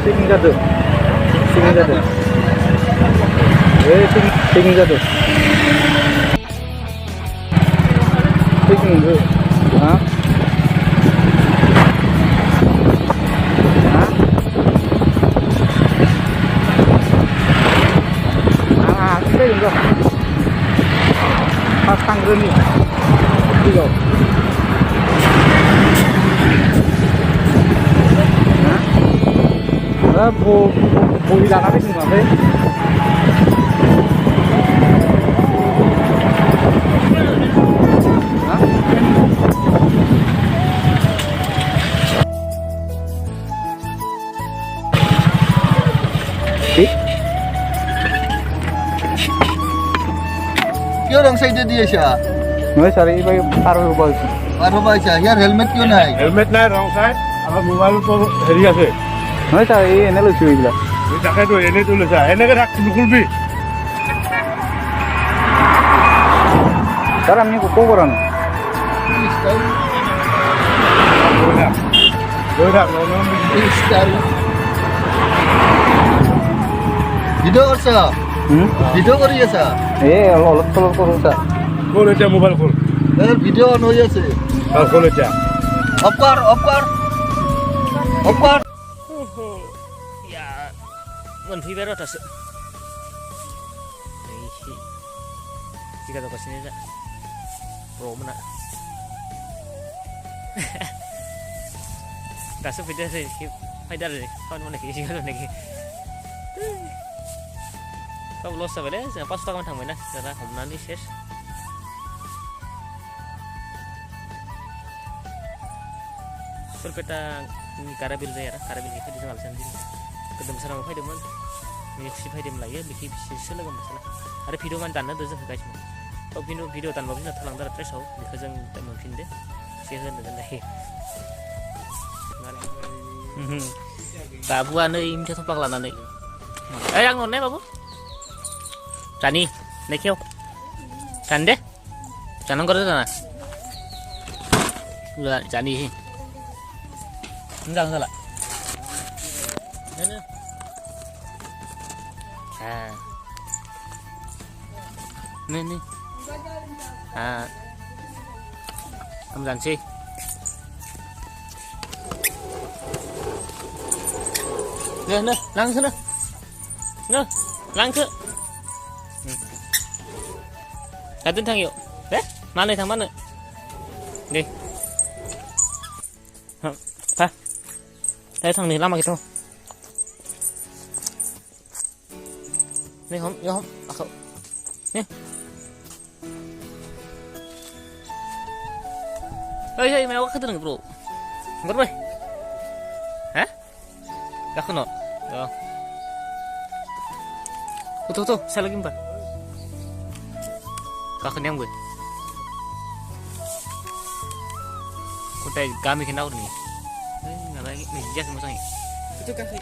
Sing jatuh. Sing jatuh. Sing jatuh. Sing jatuh. Hah? Kita juga pasang remi juga. Nah, bilang apa sih mas? क्यों रंग साइड दिए छा मैं सारी भाई पारो बोल पारो भाई छा यार हेलमेट क्यों नहीं হেলমেট নাই ৰং চাই আমাৰ মোবাইলটো হেৰি আছে मैं सारी एने लो चुईला এই তাকেতো এনেই তো লৈছা এনেকে ৰাখ নুকুলবি सर हमने को करानो গৈ থাক ভিডিও করছ ভিডিও করি আছা ए অলপ তলপ কৰো তা খোল এতিয়া মোবাইল খোল এর ভিডিও অন হই আছে খোল এতিয়া অফ কর Ya, menfibir atas. Jika tak kesini tak, pro mana? Kasih video sih, faedah deh. Kawan mana kisah kawan lagi. Kau lost apa deh? Pas tak kawan thang mana? Karena homnan ni ses. Perpeta karabil deh, karabil kita di tengah sendiri. Kedem sarang faedah mana? Mixi faedah melaya, bikin sisa lagi masalah. Ada video mana tanah tu je guys. Kau video tanpa bisa terlang darah terus tahu. Dikasih tak mungkin deh. Siapa yang lagi. Babu ane im dia tumpah lana nih. Yang nonne babu? Cani, nekio. Kan deh? Canang kau tu mana? Udah cani sih. Enggak salah. Ini. Ini. Am jangan sih. Nah, langsung dah. Nah, langsung. Katun thang yuk. Mana thang mana? Đi. Hả? Đây thằng này lama gitu. Nih không, ya không, aku. Nih. Hei, mana awak ketemu bro? Enggak boy. Hah? Gak kena. Ya. Tuh, saya lagi mbak. Gak kenyang gue. Kutai kami kena nih. Nggak lagi nih jas masang. itu kasih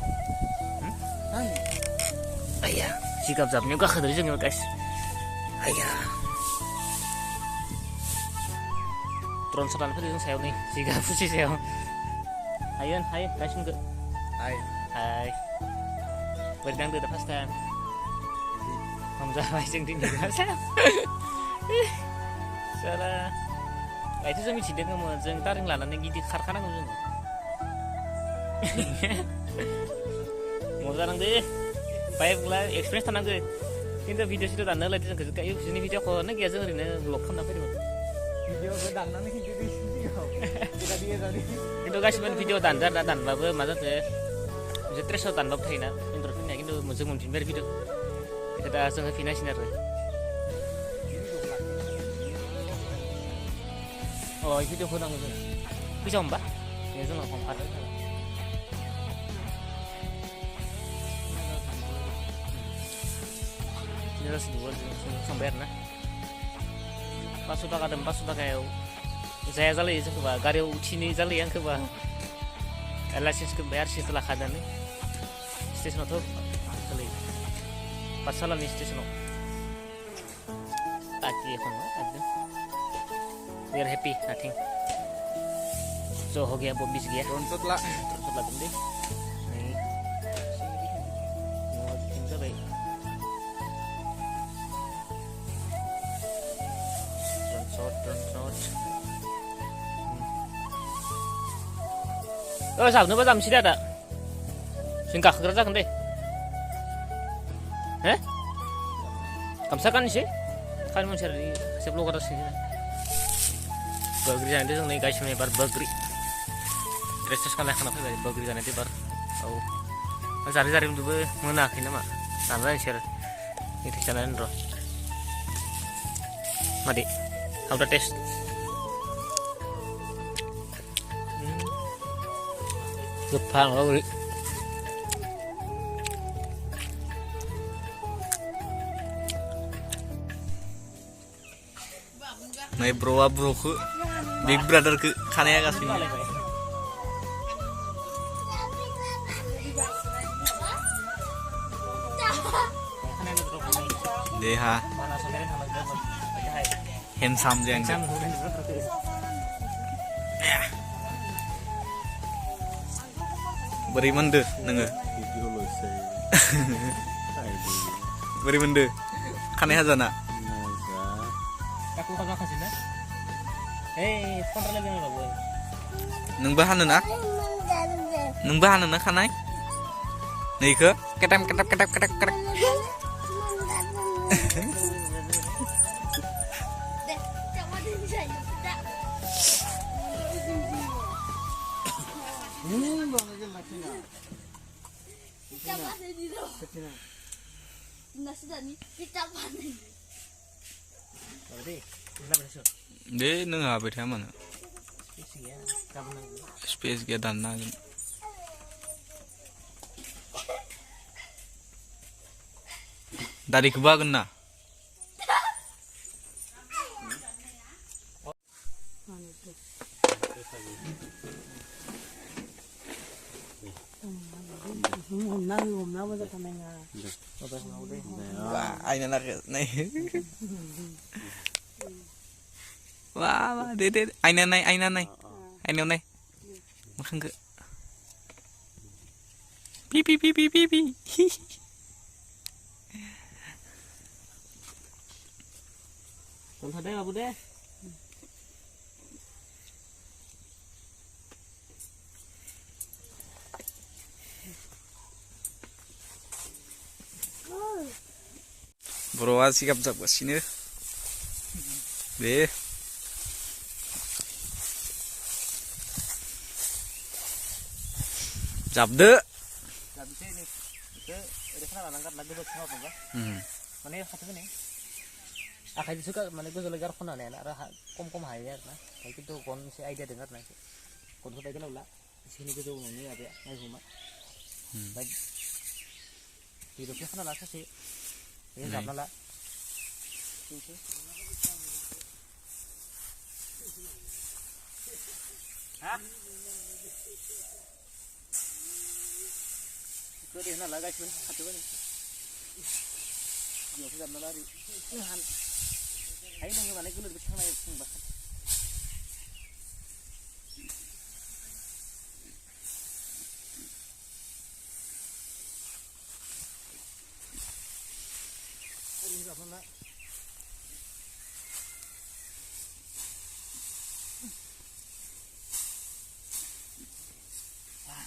Ayah, sikap zapnya gak kedari sih guys. Ayah. Tronseran apa itu saya nih? Sikap sih saya. Ayo, guys enggak. Hai. Berdang tu dah pastan. Hamzah macam ni juga saya. Salah. Itu saya mesti dengar macam jeng taring lalan yang gigi kar-karan macam. Mau sekarang deh. Baik lah, experience tanang deh. Kita video situ tanda lagi jeng kayak sini video kau nak kiasa ni vlog kan apa itu? video gedang nanti jadi kita dia tadi Itu guys video tanda bawa masa tu. Bisa terus tanpa thay na. Interview ni kita mesti mungkin video. Kita asal finish ni lah. Oh, video pun ang gusto. Bisa mbak? Yan sa mga kompar. Jelas dua sampai na. Pas sudah kayak saya jali itu ke gari ucini jali yang ke LSS ke bayar setelah kadan ni. Stesen itu jali. Pasalan ni stesen. Taki এখন একদম we are happy nothing so हो गया वो 20 गया runtut lah तुम देख नहीं Salnoba jamsi ada. Sing gakhra jagan deh. Kamsakan sih. Kan mencari sebelum kata sih. Bagri jangan dia guys bar bagri. Terus kan lekan apa dari bagri jangan dia bar. Oh. Cari-cari dulu menakin nama. Sampai share. Itu channel roh. Madi. How to taste. Gepang bagri. Nah, bro ke Big Brother ke kanaya kasih. Deha. Handsome jeng. Beri mende nenge. Beri mende. Kanaya jana. Aku kagak kasih na. Kontrol lagi nih babu. Neng bahan na kanai. Nih ke ketem. Deh, neng apa dia mana? Space dia tanah. Dari kebagan na. Wah, ayo nak naik. Wah, dede, ayo naik. Makan ke? Pi. Tuh ada babu deh. Bro, sikap sini. Deh. Jabde. Bisa ini. Itu sana angkat lagi buat semua enggak? Mana ya satu ini? Akan suka mana gue legar kono nih, arah kom hayar nah. Kayak gitu kon si idea dengar nah. Kon sudah kenal lah. Sini gue tuh ini apa ya? Ngai rumah. Baik. Hidupnya kan lah sih. Ini sama lah. Hah? Itu dia nak lagai pun satu kan. Dia sudah melari. Ayo nang mana gula bersama ya sing bakat. Ini apa nak?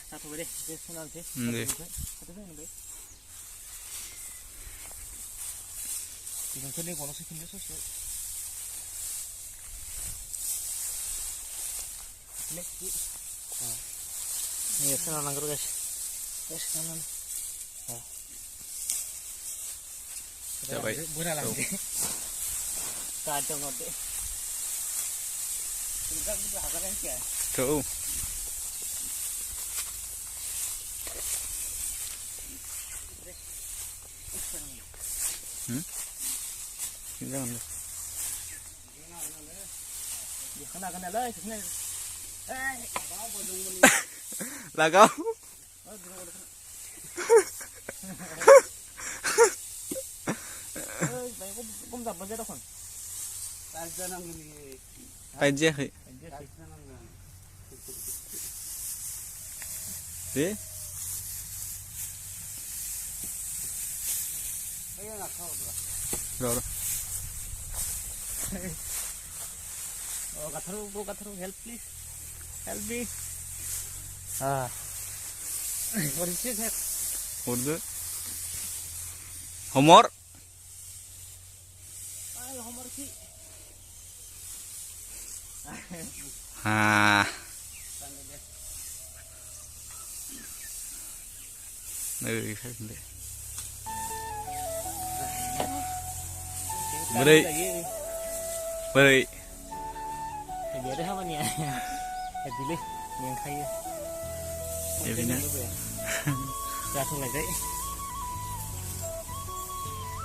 Satu deh, senang sih. Satu deh. Ini sini kono sih pindah susu. Ini senang langgar guys. Senang. Coba. Bukan lagi. Kacau nanti. Kita bisa hasilkan sih. Tuh. Jangan. Kena lah, sini. Lah kau. Kung dapat dia kan? Aja. Deh. Rồi. Oh, Katharu, bro, Katharu, help please. Help me. Ah. What is this? Udah. Homor. Ay, homor sih. Ah. Nơi khác đấy. Beri. Beri. Biar deh apa nih ya? Pilih yang kaya. Ya benar. Langsung aja.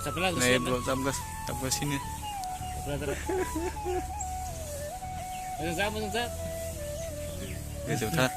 Satu lagi. Nih belum sampai sini. Terus. Zap. Ya sudah.